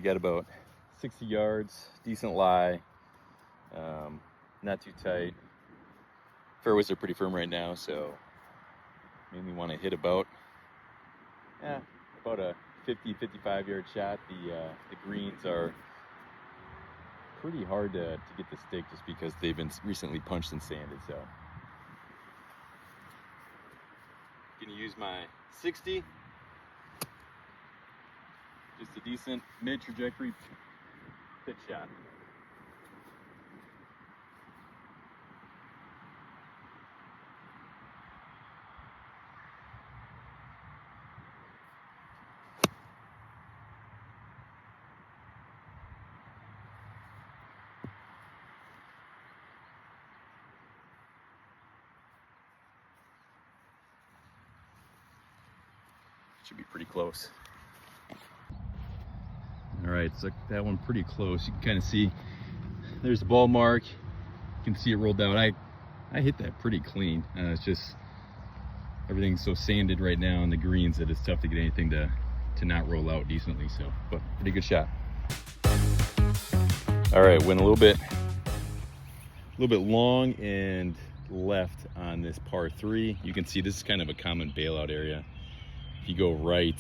got about 60 yards, decent lie, not too tight. Fairways are pretty firm right now, so made me want to hit about a 50-55 yard shot. The greens are pretty hard to get to stick just because they've been recently punched and sanded. So gonna use my 60, just a decent mid trajectory pitch shot. Should be pretty close. All right, so that one pretty close. You can kind of see there's the ball mark. You can see it rolled out. I hit that pretty clean. It's just everything's so sanded right now on the greens that it's tough to get anything to not roll out decently. So, but pretty good shot. All right, went a little bit long and left on this par 3. You can see this is kind of a common bailout area. If you go right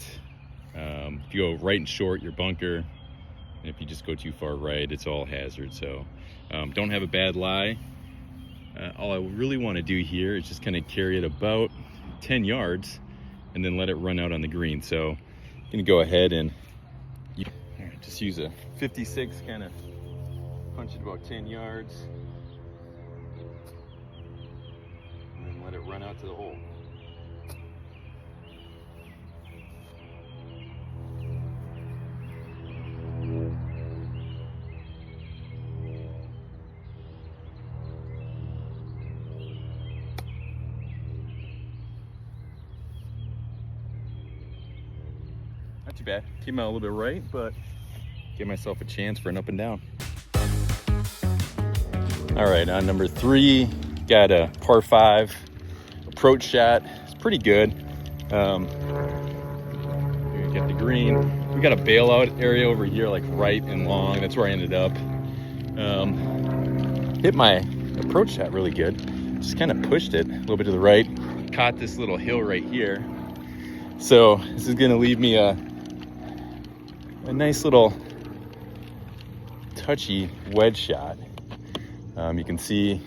and short, you're bunker, and if you just go too far right, it's all hazard. So don't have a bad lie. All I really want to do here is just kind of carry it about 10 yards and then let it run out on the green. So I'm gonna go ahead and just use a 56, kind of punch it about 10 yards and then let it run out to the hole. Not too bad. Came out a little bit right, but give myself a chance for an up and down. All right, on number 3, got a par 5 approach shot. It's pretty good. We got the green. We got a bailout area over here, like right and long. That's where I ended up. Hit my approach shot really good. Just kind of pushed it a little bit to the right. Caught this little hill right here. So this is gonna leave me a nice little touchy wedge shot. You can see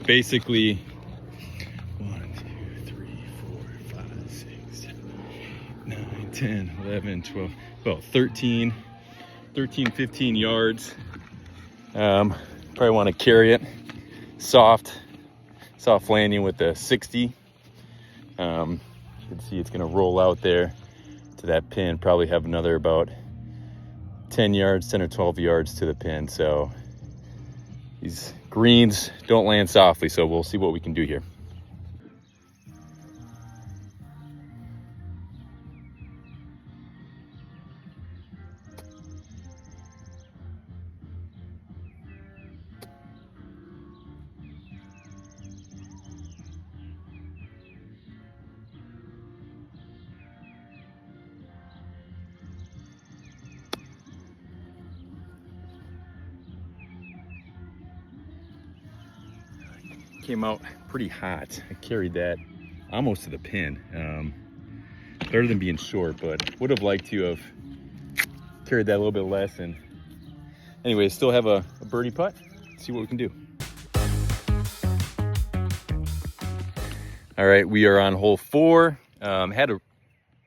basically 1, 2, 3, 4, 5, 6, 7, 8, 9, 10, 11, 12, about 13, 15 yards. Probably want to carry it soft landing with the 60. You can see it's going to roll out there to that pin, probably have another about 10 or 12 yards to the pin. So these greens don't land softly, so we'll see what we can do here. Came out pretty hot. I carried that almost to the pin. Better than being short, but would have liked to have carried that a little bit less. And anyway, still have a birdie putt. See what we can do. All right, we are on hole 4. Had a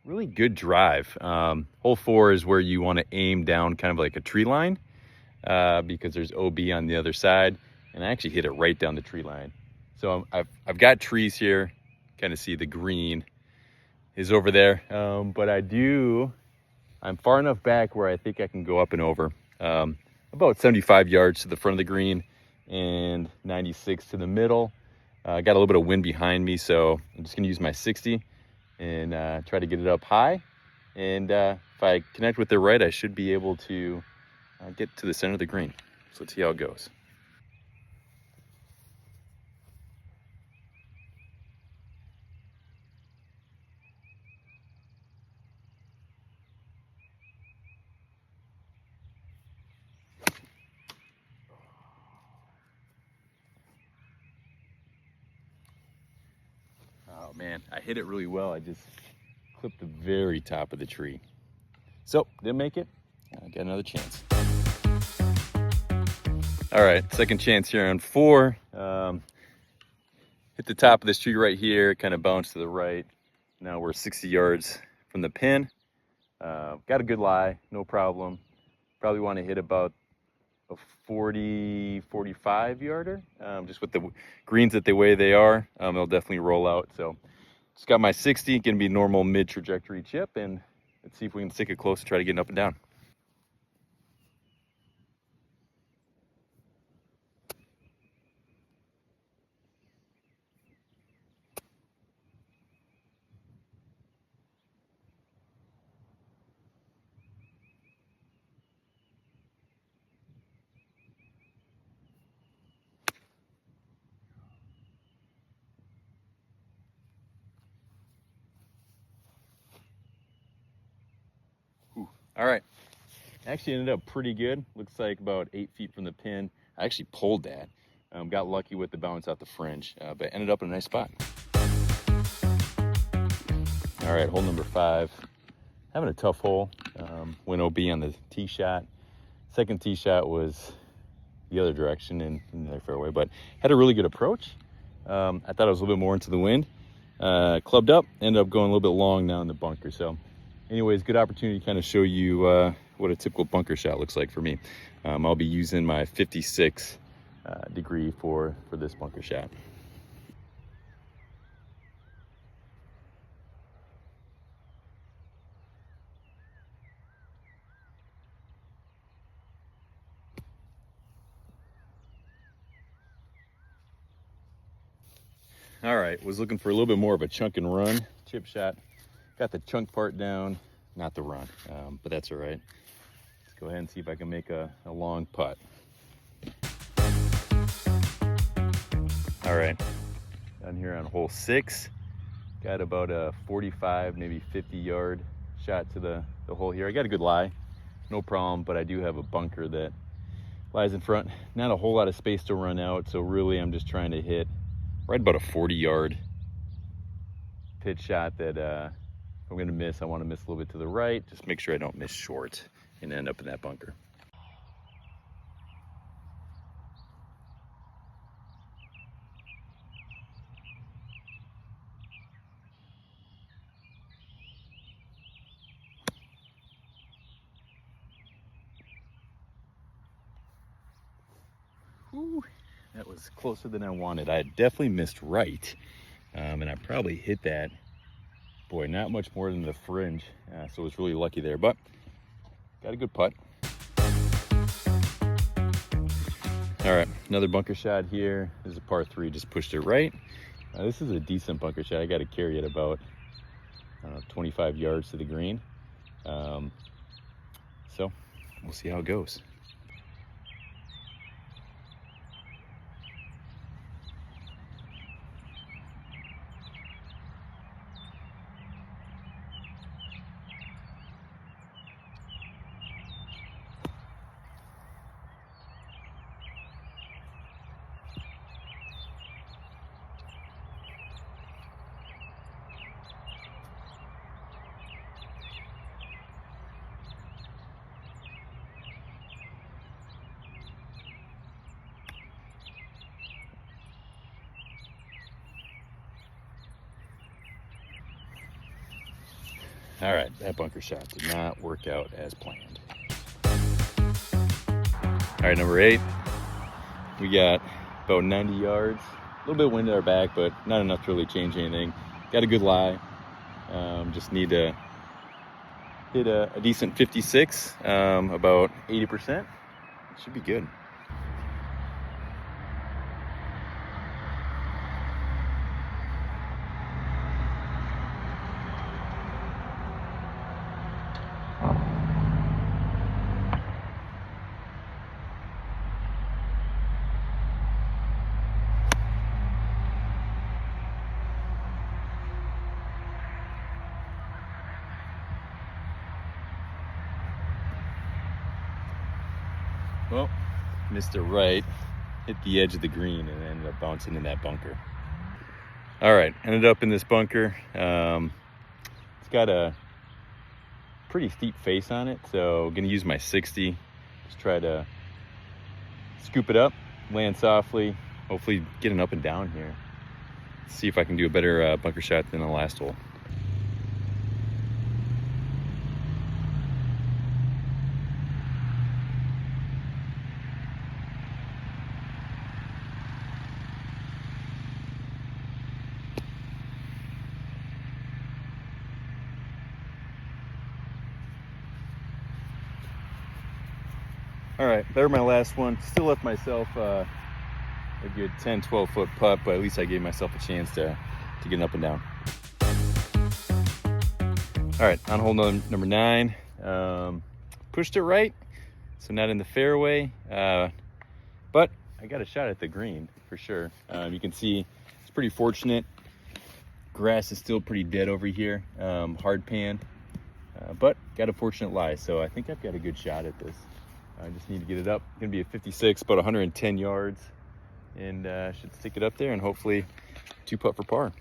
really good drive. Hole 4 is where you want to aim down kind of like a tree line because there's OB on the other side, and I actually hit it right down the tree line. So I've got trees here, kind of see the green is over there, but I'm far enough back where I think I can go up and over. About 75 yards to the front of the green and 96 to the middle. I got a little bit of wind behind me, so I'm just gonna use my 60 and try to get it up high. And if I connect with the right, I should be able to get to the center of the green. So let's see how it goes. man, I hit it really well. I just clipped the very top of the tree. So, didn't make it. I got another chance. All right, second chance here on 4. Hit the top of this tree right here, kind of bounced to the right. Now we're 60 yards from the pin. Got a good lie, no problem. Probably want to hit about a 40, 45 yarder. Just with the greens that the way they are, they'll definitely roll out. So just got my 60, gonna be normal mid trajectory chip, and let's see if we can stick it close and try to get it up and down. All right, actually ended up pretty good. Looks like about 8 feet from the pin. I actually pulled that. Got lucky with the bounce out the fringe, but ended up in a nice spot. All right, hole number 5. Having a tough hole. Went OB on the tee shot. Second tee shot was the other direction in the fairway, but had a really good approach. I thought I was a little bit more into the wind. Clubbed up, ended up going a little bit long now in the bunker. So anyways, good opportunity to kind of show you what a typical bunker shot looks like for me. I'll be using my 56 degree for this bunker shot. All right, was looking for a little bit more of a chunk and run chip shot. Got the chunk part down, not the run, but that's all right. Let's go ahead and see if I can make a long putt. All right, down here on hole 6, got about a 45, maybe 50 yard shot to the hole here. I got a good lie, no problem, but I do have a bunker that lies in front. Not a whole lot of space to run out, so really I'm just trying to hit right about a 40 yard pitch shot that if I'm gonna miss, I wanna miss a little bit to the right, just make sure I don't miss short and end up in that bunker. Whew, that was closer than I wanted. I had definitely missed right, and I probably hit that, boy, not much more than the fringe, so I was really lucky there, but got a good putt. All right, another bunker shot here. This is a par 3, just pushed it right. This is a decent bunker shot. I got to carry it about 25 yards to the green. So we'll see how it goes. All right, that bunker shot did not work out as planned. All right, number 8. We got about 90 yards. A little bit of wind at our back, but not enough to really change anything. Got a good lie. Just need to hit a decent 56, about 80%. It should be good. Well, missed it right, hit the edge of the green, and ended up bouncing in that bunker. All right, ended up in this bunker. It's got a pretty steep face on it, so I'm gonna use my 60. Just try to scoop it up, land softly, hopefully getting up and down here. See if I can do a better bunker shot than the last hole. All right, there's my last one. Still left myself a good 10-12 foot putt, but at least I gave myself a chance to get up and down. All right, on hole number 9, pushed it right, so not in the fairway, but I got a shot at the green for sure. You can see it's pretty fortunate. Grass is still pretty dead over here, hard pan, but got a fortunate lie, so I think I've got a good shot at this. I just need to get it up. It's gonna be a 56, about 110 yards, and should stick it up there and hopefully 2 putt for par.